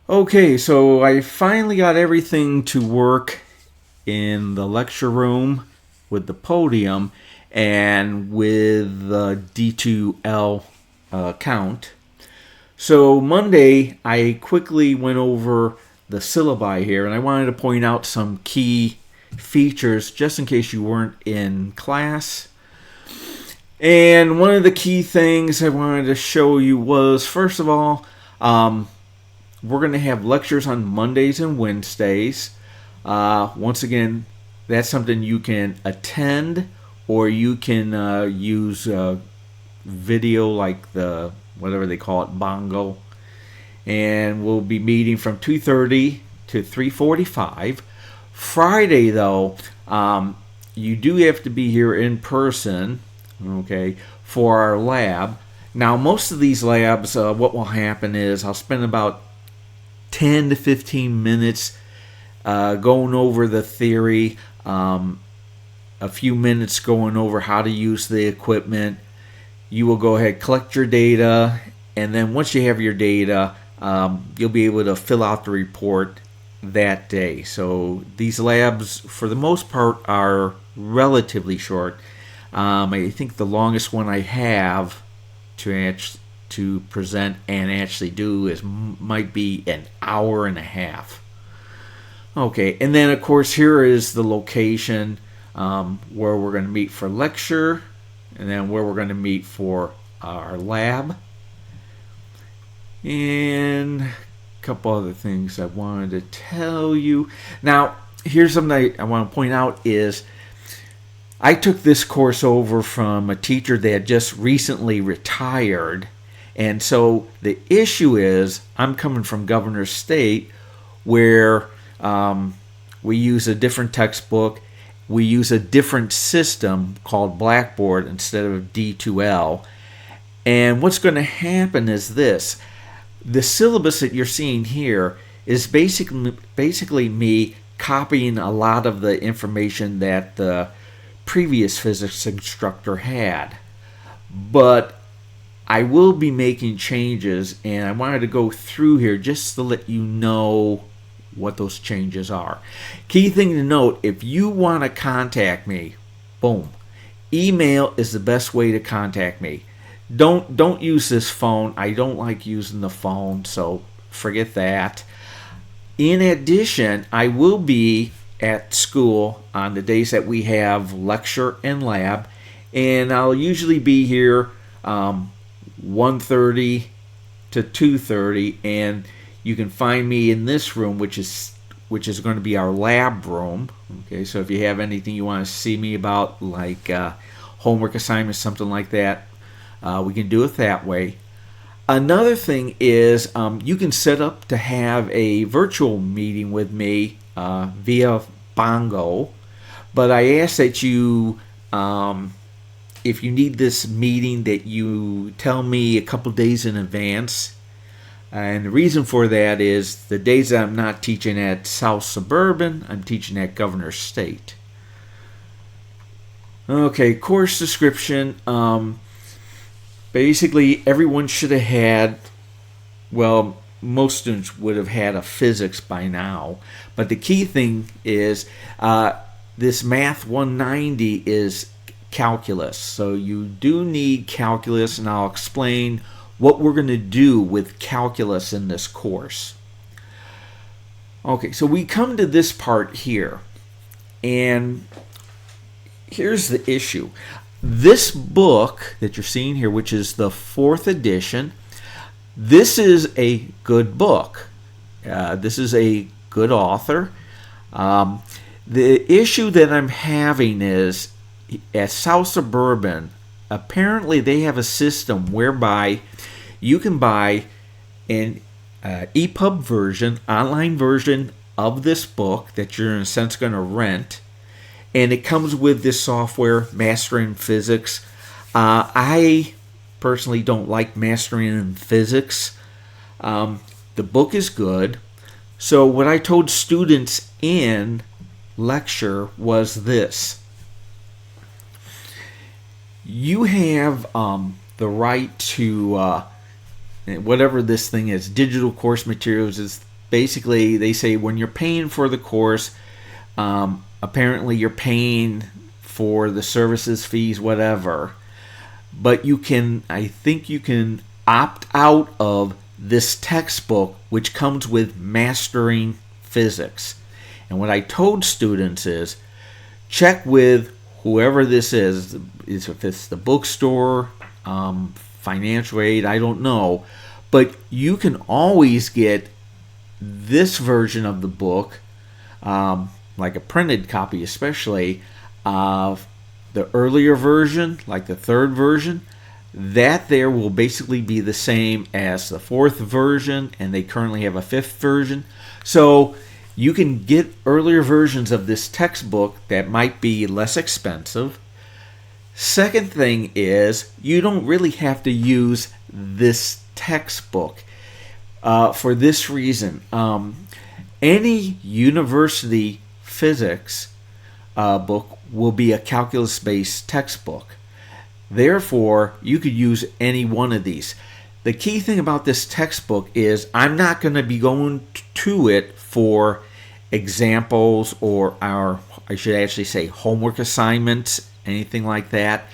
Okay, so I finally got everything to work in the lecture room with the podium and with the D2L count. So Monday, I quickly went over the syllabi here, and I wanted to point out some key features just in case you weren't in class. And one of the key things I wanted to show you was, first of all, we're going to have lectures on Mondays and Wednesdays. Once again, that's something you can attend, or you can use video like the whatever they call it, Bongo. And we'll be meeting from 2:30 to 3:45. Friday, though, you do have to be here in person, okay, for our lab. Now, most of these labs, what will happen is I'll spend about 10 to 15 minutes going over the theory, a few minutes going over how to use the equipment. You will go ahead, collect your data, and then once you have your data, you'll be able to fill out the report that day. So these labs, for the most part, are relatively short. I think the longest one I have to present and actually do might be an hour and a half. Okay, and then of course here is the location where we're going to meet for lecture, and then where we're going to meet for our lab, and a couple other things I wanted to tell you. Now, here's something I want to point out is I took this course over from a teacher that just recently retired. And so the issue is I'm coming from Governor's State, where we use a different textbook. We use a different system called Blackboard instead of D2L. And what's going to happen is this. The syllabus that you're seeing here is basically me copying a lot of the information that the previous physics instructor had. But I will be making changes, and I wanted to go through here just to let you know what those changes are. Key thing to note, if you want to contact me, boom, email is the best way to contact me. Don't use this phone. I don't like using the phone, so forget that. In addition, I will be at school on the days that we have lecture and lab, and I'll usually be here 1:30 to 2:30, and you can find me in this room, which is going to be our lab room. Okay, so if you have anything you want to see me about, like homework assignments, something like that, we can do it that way. Another thing is you can set up to have a virtual meeting with me via Bongo, but I ask that you, if you need this meeting, that you tell me a couple days in advance. And the reason for that is the days that I'm not teaching at South Suburban, I'm teaching at Governor's State. Okay, course description. Basically, everyone should have had, well, most students would have had a physics by now. But the key thing is this Math 190 is calculus. So you do need calculus, and I'll explain what we're going to do with calculus in this course. Okay, so we come to this part here, and here's the issue. This book that you're seeing here, which is the 4th edition, this is a good book. This is a good author. The issue that I'm having is at South Suburban, apparently they have a system whereby you can buy an EPUB version, online version of this book that you're in a sense going to rent, and it comes with this software, Mastering Physics. I personally don't like Mastering in Physics. The book is good. So what I told students in lecture was this. You have the right to, whatever this thing is, digital course materials is basically they say when you're paying for the course, apparently you're paying for the services, fees, whatever. But I think you can opt out of this textbook, which comes with Mastering Physics. And what I told students is, check with whoever this is if it's the bookstore, financial aid, I don't know. But you can always get this version of the book, like a printed copy especially, of the earlier version, like the third version. That there will basically be the same as the fourth version, and they currently have a fifth version. So you can get earlier versions of this textbook that might be less expensive. Second thing is, you don't really have to use this textbook for this reason. Any university physics book will be a calculus-based textbook. Therefore, you could use any one of these. The key thing about this textbook is I'm not going to be going to it for examples or I should actually say homework assignments, anything like that.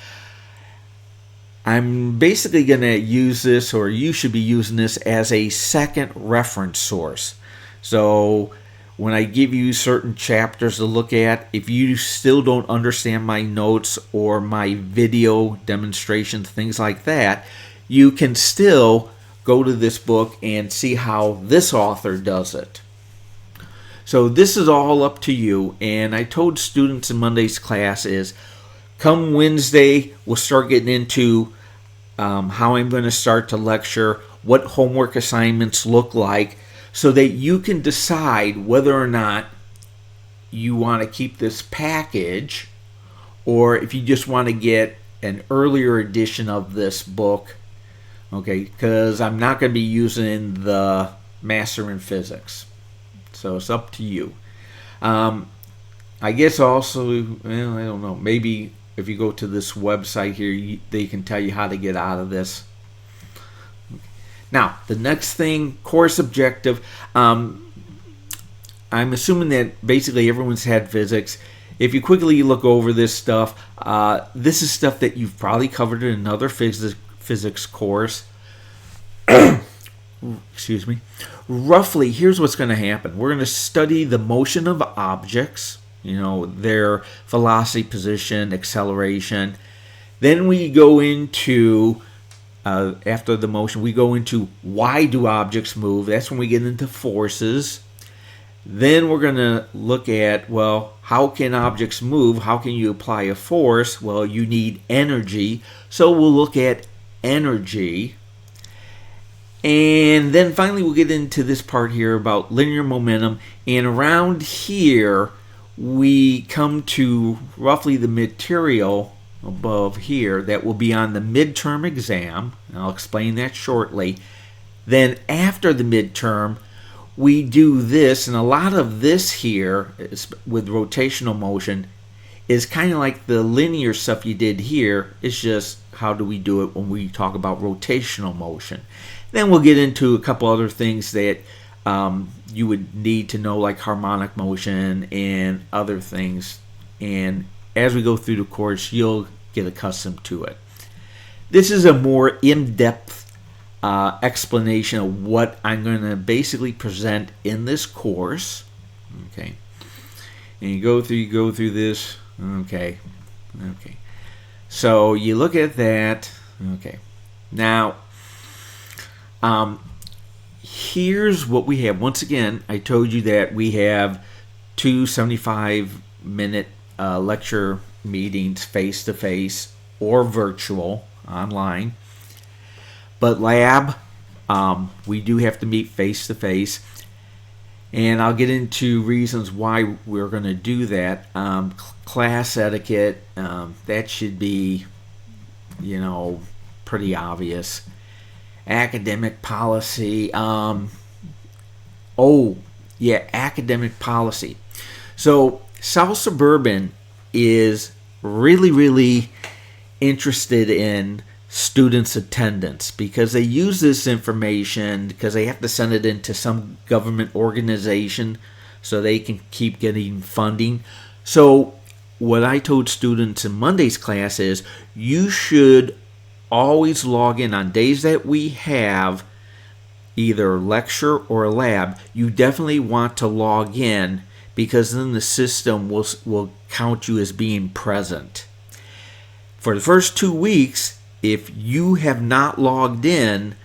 I'm basically going to use this, or you should be using this, as a second reference source. So when I give you certain chapters to look at, if you still don't understand my notes or my video demonstrations, things like that, you can still go to this book and see how this author does it. So this is all up to you. And I told students in Monday's class is, come Wednesday, we'll start getting into how I'm going to start to lecture, what homework assignments look like, so that you can decide whether or not you want to keep this package, or if you just want to get an earlier edition of this book, okay, because I'm not going to be using the Master in Physics. So it's up to you. I guess also, well, I don't know, maybe if you go to this website here, they can tell you how to get out of this. Now, the next thing, course objective. I'm assuming that basically everyone's had physics. If you quickly look over this stuff, this is stuff that you've probably covered in another physics course. Excuse me. Roughly, here's what's going to happen. We're going to study the motion of objects, their velocity, position, acceleration. Then we go into after the motion, we go into why do objects move. That's when we get into forces. Then we're going to look at, well, how can objects move? How can you apply a force? Well, you need energy. So we'll look at energy. And then finally we'll get into this part here about linear momentum. And around here, we come to roughly the material above here that will be on the midterm exam, and I'll explain that shortly. Then after the midterm, we do this, and a lot of this here is with rotational motion is kind of like the linear stuff you did here. It's just how do we do it when we talk about rotational motion. Then we'll get into a couple other things that you would need to know, like harmonic motion and other things. And as we go through the course, you'll get accustomed to it. This is a more in-depth explanation of what I'm going to basically present in this course. Okay, and you go through this. Okay. So you look at that. Okay, now here's what we have. Once again, I told you that we have 2 75-minute lecture meetings, face-to-face or virtual, online. But lab, we do have to meet face-to-face. And I'll get into reasons why we're going to do that. Class etiquette, that should be, pretty obvious. Academic policy. Academic policy. So South Suburban is really, really interested in students' attendance, because they use this information because they have to send it into some government organization so they can keep getting funding. So what I told students in Monday's class is you should always log in on days that we have either a lecture or a lab. You definitely want to log in because then the system will count you as being present. For the first 2 weeks, if you have not logged in,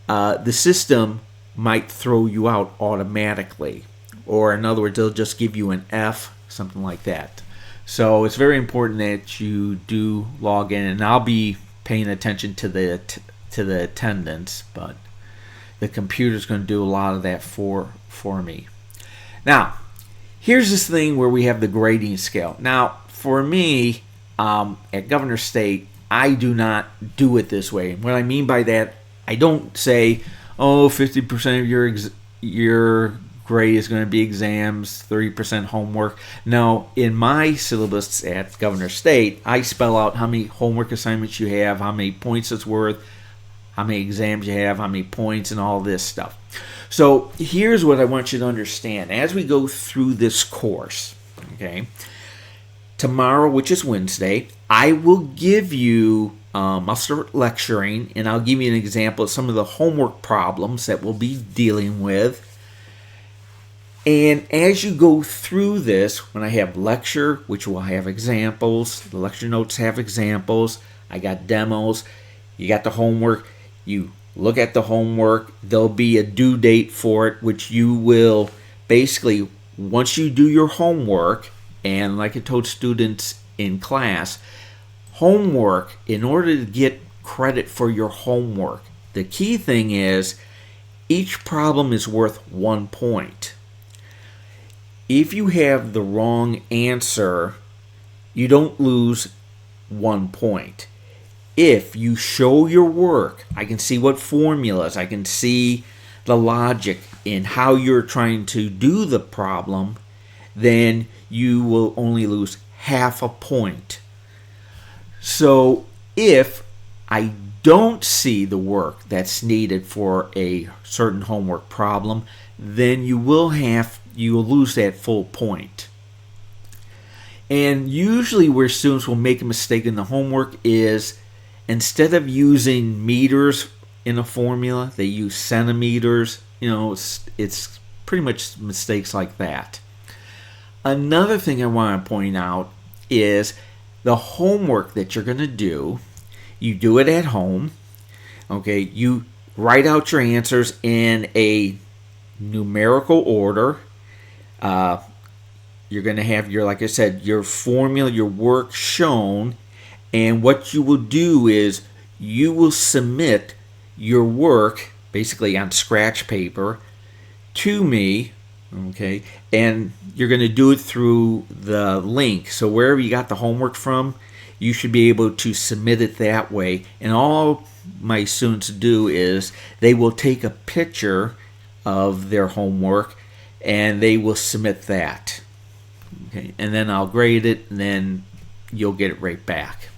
the system might throw you out automatically. Or in other words, they'll just give you an F, something like that. So it's very important that you do log in, and I'll be paying attention to the attendance, but the computer's going to do a lot of that for me. Now, here's this thing where we have the grading scale. Now, for me, at Governor State, I do not do it this way. What I mean by that, I don't say, 50% of your grade is going to be exams, 30% homework. No, in my syllabus at Governor State, I spell out how many homework assignments you have, how many points it's worth, how many exams you have, how many points, and all this stuff. So here's what I want you to understand. As we go through this course, okay, tomorrow, which is Wednesday, I will give you, I'll start lecturing, and I'll give you an example of some of the homework problems that we'll be dealing with. And as you go through this, when I have lecture, which will have examples, the lecture notes have examples, I got demos, you got the homework, you look at the homework, there'll be a due date for it, which you will basically, once you do your homework, and like I told students in class, homework, in order to get credit for your homework, the key thing is each problem is worth 1 point. If you have the wrong answer, you don't lose 1 point. If you show your work, I can see what formulas, I can see the logic in how you're trying to do the problem, then you will only lose half a point. So if I don't see the work that's needed for a certain homework problem, then you will lose that full point. And usually where students will make a mistake in the homework is instead of using meters in a formula, they use centimeters. It's pretty much mistakes like that. Another thing I want to point out is the homework that you're going to do, you do it at home. Okay, you write out your answers in a numerical order. You're going to have like I said, your formula, your work shown, and what you will do is you will submit your work basically on scratch paper to me, okay, and you're going to do it through the link. So wherever you got the homework from, you should be able to submit it that way. And all my students do is they will take a picture of their homework and they will submit that. Okay, and then I'll grade it, and then you'll get it right back.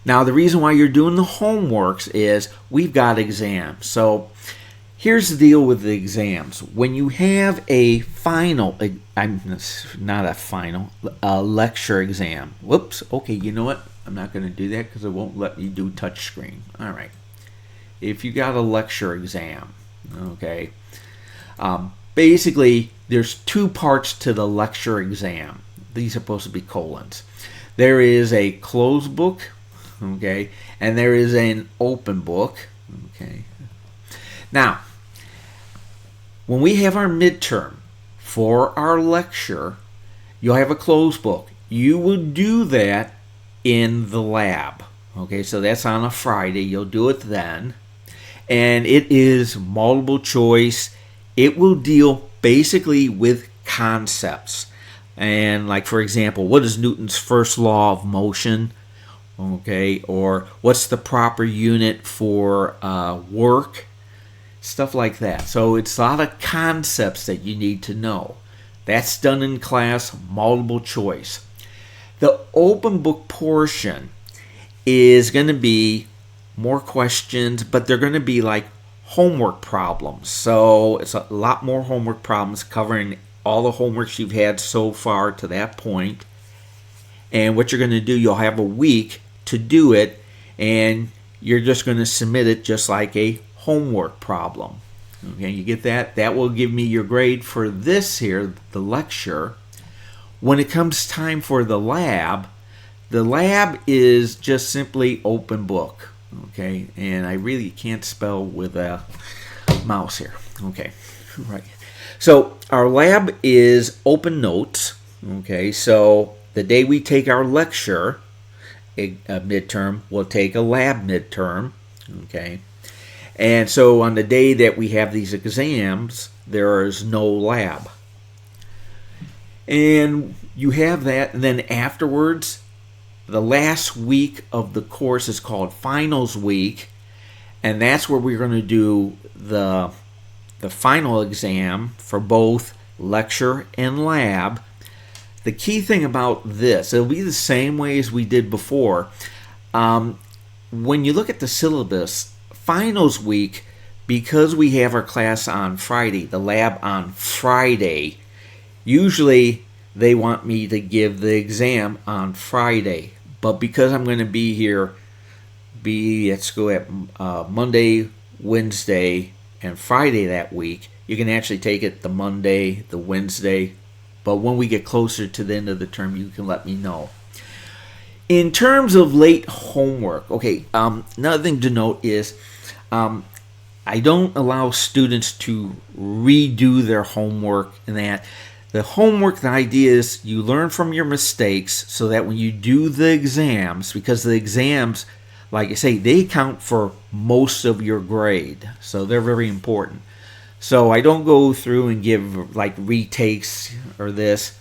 Now, the reason why you're doing the homeworks is we've got exams. So here's the deal with the exams. When you have a final, a lecture exam. Whoops, okay, you know what? I'm not going to do that because it won't let me do touchscreen. All right. If you got a lecture exam, okay, basically there's 2 parts to the lecture exam. These are supposed to be colons. There is a closed book, okay, and there is an open book, okay. Now, when we have our midterm for our lecture, you'll have a closed book. You will do that in the lab, okay, so that's on a Friday. You'll do it then, and it is multiple choice. It will deal basically with concepts. And like, for example, what is Newton's first law of motion? Okay, or what's the proper unit for work? Stuff like that. So it's a lot of concepts that you need to know. That's done in class, multiple choice. The open book portion is going to be more questions, but they're going to be like homework problems. So it's a lot more homework problems covering all the homeworks you've had so far to that point. And what you're going to do, you'll have a week to do it, and you're just going to submit it just like a homework problem. Okay, you get that? That will give me your grade for this here, the lecture. When it comes time for the lab is just simply open book. Okay, and I really can't spell with a mouse here. Okay, right. So our lab is open notes. Okay, so the day we take our lecture, a midterm, we'll take a lab midterm. Okay, and so on the day that we have these exams, there is no lab. And you have that, and then afterwards, the last week of the course is called finals week, and that's where we're going to do the final exam for both lecture and lab. The key thing about this, it'll be the same way as we did before. When you look at the syllabus, finals week, because we have our class on Friday, the lab on Friday, usually they want me to give the exam on Friday. But because I'm going to be here, at school at Monday, Wednesday, and Friday that week, you can actually take it the Monday, the Wednesday. But when we get closer to the end of the term, you can let me know. In terms of late homework, okay, another thing to note is I don't allow students to redo their homework and that. The homework, the idea is you learn from your mistakes so that when you do the exams, because the exams, like I say, they count for most of your grade. So they're very important. So I don't go through and give like retakes or this.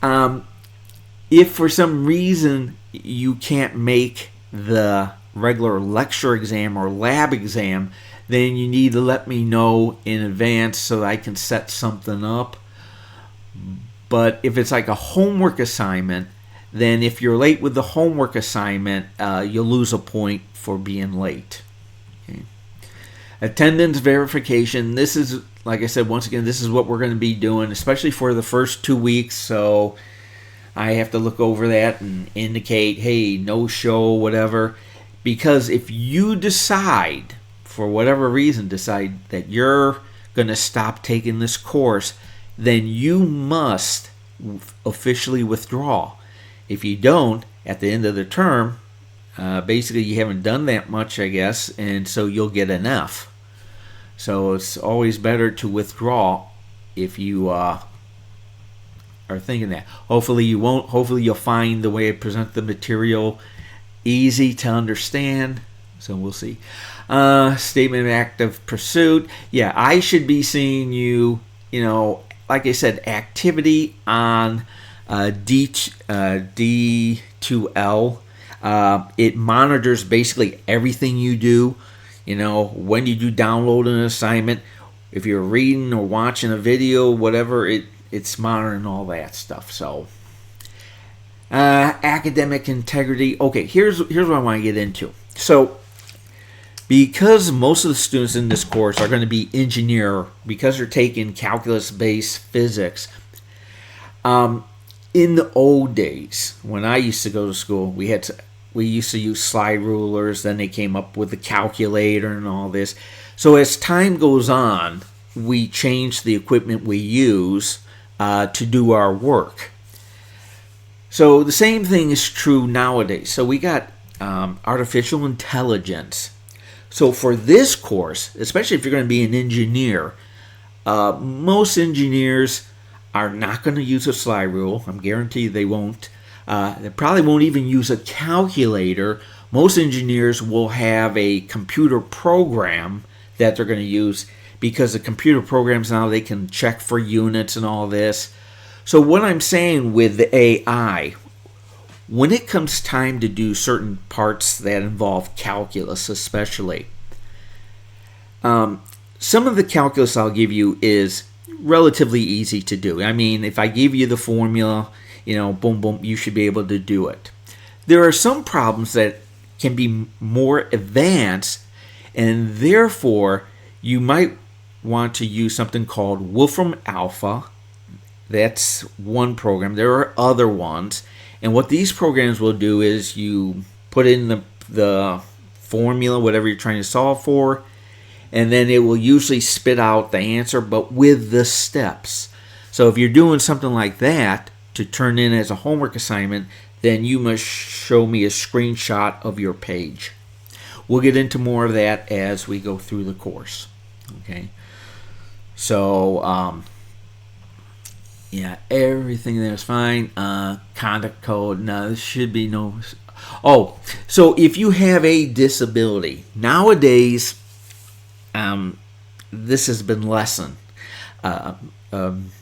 If for some reason you can't make the regular lecture exam or lab exam, then you need to let me know in advance so that I can set something up. But if it's like a homework assignment, then if you're late with the homework assignment, you'll lose a point for being late. Okay. Attendance verification. This is, like I said, once again, this is what we're going to be doing, especially for the first 2 weeks. So I have to look over that and indicate, hey, no show, whatever. Because if you decide, for whatever reason, decide that you're going to stop taking this course, then you must officially withdraw. If you don't, at the end of the term, basically you haven't done that much, I guess, and so you'll get an F. So it's always better to withdraw if you are thinking that. Hopefully you won't. Hopefully you'll find the way I present the material easy to understand. So we'll see. Statement of active pursuit. Yeah, I should be seeing you, like I said, activity on D2L. It monitors basically everything you do. When you do download an assignment, if you're reading or watching a video, whatever, it's monitoring all that stuff. So academic integrity. Okay, here's what I want to get into. So because most of the students in this course are going to be because they're taking calculus-based physics, in the old days, when I used to go to school, we used to use slide rulers, then they came up with the calculator and all this. So as time goes on, we change the equipment we use to do our work. So the same thing is true nowadays. So we got artificial intelligence. So for this course, especially if you're going to be an engineer, most engineers are not going to use a slide rule. I'm guaranteed they won't. They probably won't even use a calculator. Most engineers will have a computer program that they're going to use because the computer programs now, they can check for units and all this. So what I'm saying with the AI, when it comes time to do certain parts that involve calculus especially, some of the calculus I'll give you is relatively easy to do. I mean, if I give you the formula, boom, boom, you should be able to do it. There are some problems that can be more advanced, and therefore you might want to use something called Wolfram Alpha. That's one program. There are other ones, and what these programs will do is you put in the formula, whatever you're trying to solve for, and then it will usually spit out the answer, but with the steps. So if you're doing something like that to turn in as a homework assignment, then you must show me a screenshot of your page. We'll get into more of that as we go through the course. Okay. So, yeah, everything there is fine. Conduct code, no, there should be no. Oh, so if you have a disability, nowadays, this has been lessened,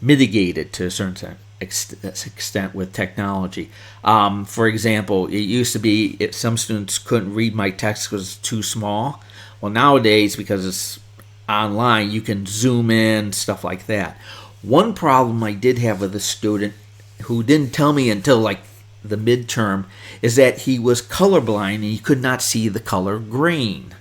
mitigated to a certain extent with technology. For example, it used to be some students couldn't read my text because it's too small. Well, nowadays, because it's online, you can zoom in, stuff like that. One problem I did have with a student who didn't tell me until like the midterm is that he was colorblind and he could not see the color green.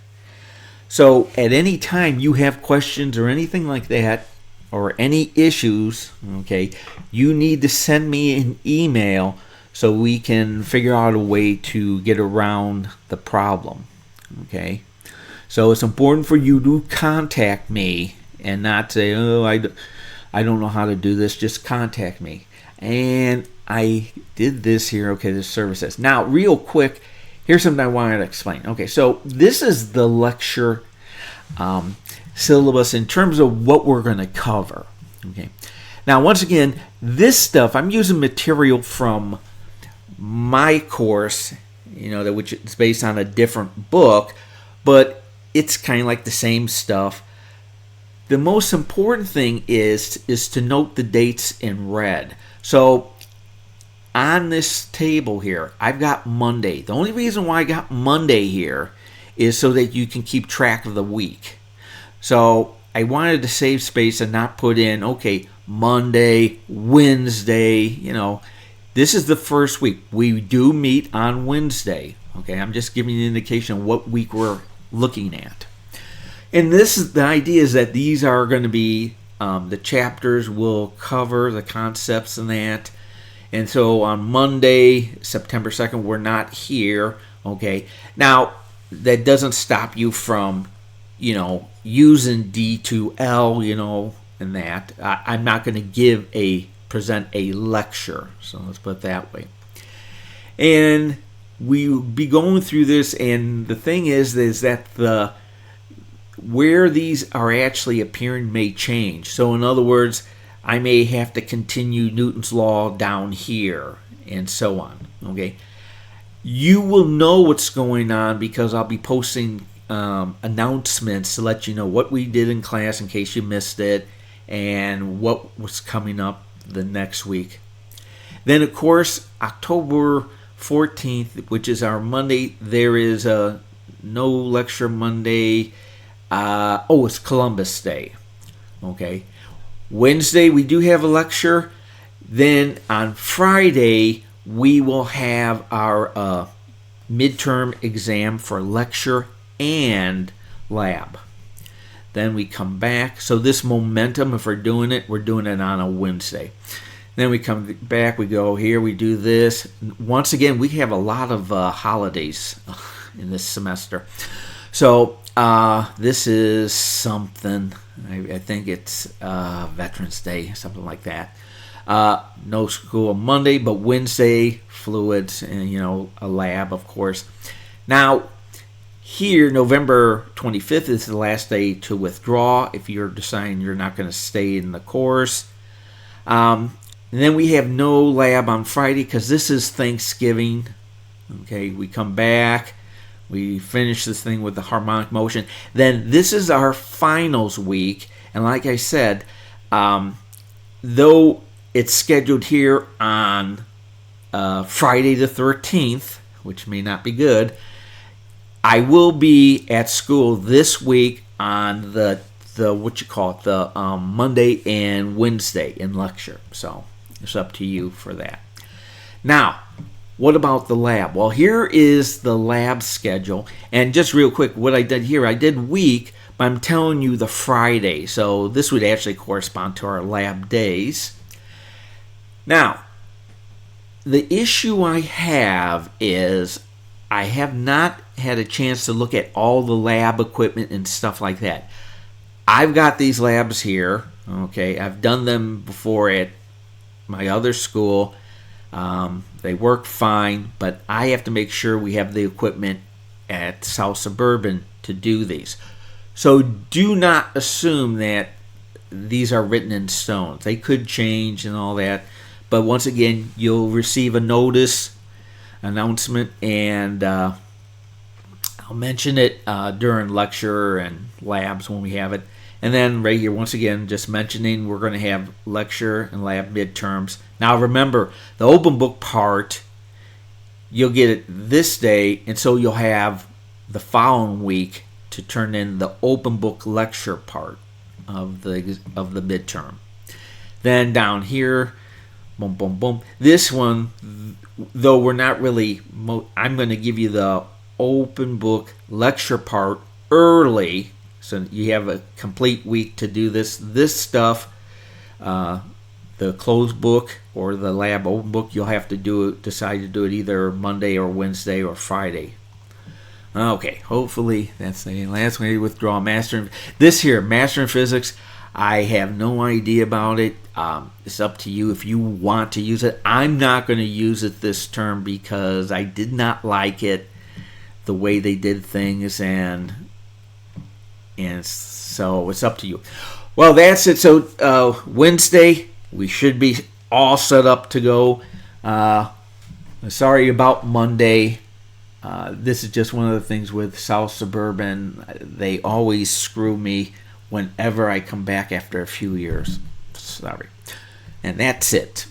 So at any time you have questions or anything like that, or any issues, okay, you need to send me an email so we can figure out a way to get around the problem. Okay, so it's important for you to contact me and not say, oh, I don't know how to do this. Just contact me. And I did this here. Okay, this service says. Now, real quick, here's something I wanted to explain. Okay, so this is the lecture syllabus in terms of what we're going to cover. Okay. Now, once again, this stuff, I'm using material from my course, which is based on a different book, but it's kind of like the same stuff. The most important thing is to note the dates in red. So on this table here, I've got Monday. The only reason why I got Monday here is so that you can keep track of the week. So I wanted to save space and not put in, okay, Monday, Wednesday, this is the first week. We do meet on Wednesday. Okay, I'm just giving you an indication of what week we're looking at. And the idea is that these are going to be, the chapters will cover the concepts and that. And so on Monday, September 2nd, we're not here. Okay, now that doesn't stop you from, using D2L, and that. I'm not going to present a lecture. So let's put it that way. And we'll be going through this, and the thing is that where these are actually appearing may change. So in other words, I may have to continue Newton's law down here and so on. Okay, you will know what's going on because I'll be posting announcements to let you know what we did in class in case you missed it and what was coming up the next week. Then of course October 14th, which is our Monday, there is no lecture Monday. It's Columbus Day. Okay. Wednesday, we do have a lecture. Then on Friday, we will have our midterm exam for lecture and lab. Then we come back. So this momentum, if we're doing it on a Wednesday. Then we come back, we go here, we do this. Once again, we have a lot of holidays in this semester. So this is something, I think it's Veterans Day, something like that. No school on Monday, but Wednesday, fluids, and a lab, of course. Now, here, November 25th is the last day to withdraw if you're deciding you're not going to stay in the course. And then we have no lab on Friday because this is Thanksgiving. Okay, we come back. We finish this thing with the harmonic motion. Then this is our finals week. And like I said, though it's scheduled here on Friday the 13th, which may not be good, I will be at school this week on the Monday and Wednesday in lecture. So it's up to you for that. Now, What about the lab? Well, here is the lab schedule. And just real quick, what I did here, I did week, but I'm telling you the Friday. So this would actually correspond to our lab days. Now, the issue I have is I have not had a chance to look at all the lab equipment and stuff like that. I've got these labs here. Okay, I've done them before at my other school. They work fine, but I have to make sure we have the equipment at South Suburban to do these. So do not assume that these are written in stone. They could change and all that. But once again, you'll receive a notice announcement, and I'll mention it during lecture and labs when we have it. And then right here, once again, just mentioning we're going to have lecture and lab midterms. Now remember, the open book part, you'll get it this day, and so you'll have the following week to turn in the open book lecture part of the midterm. Then down here, boom, boom, boom. This one, though we're not really, I'm going to give you the open book lecture part early, so you have a complete week to do this stuff. The closed book or the lab open book, you'll have to decide to do it either Monday or Wednesday or Friday. Okay, hopefully that's the last way to withdraw Master. This here, Master in Physics, I have no idea about it. It's up to you if you want to use it. I'm not going to use it this term because I did not like it, the way they did things, and so it's up to you. Well, that's it. So Wednesday, we should be all set up to go. Sorry about Monday. This is just one of the things with South Suburban. They always screw me whenever I come back after a few years. Sorry. And that's it.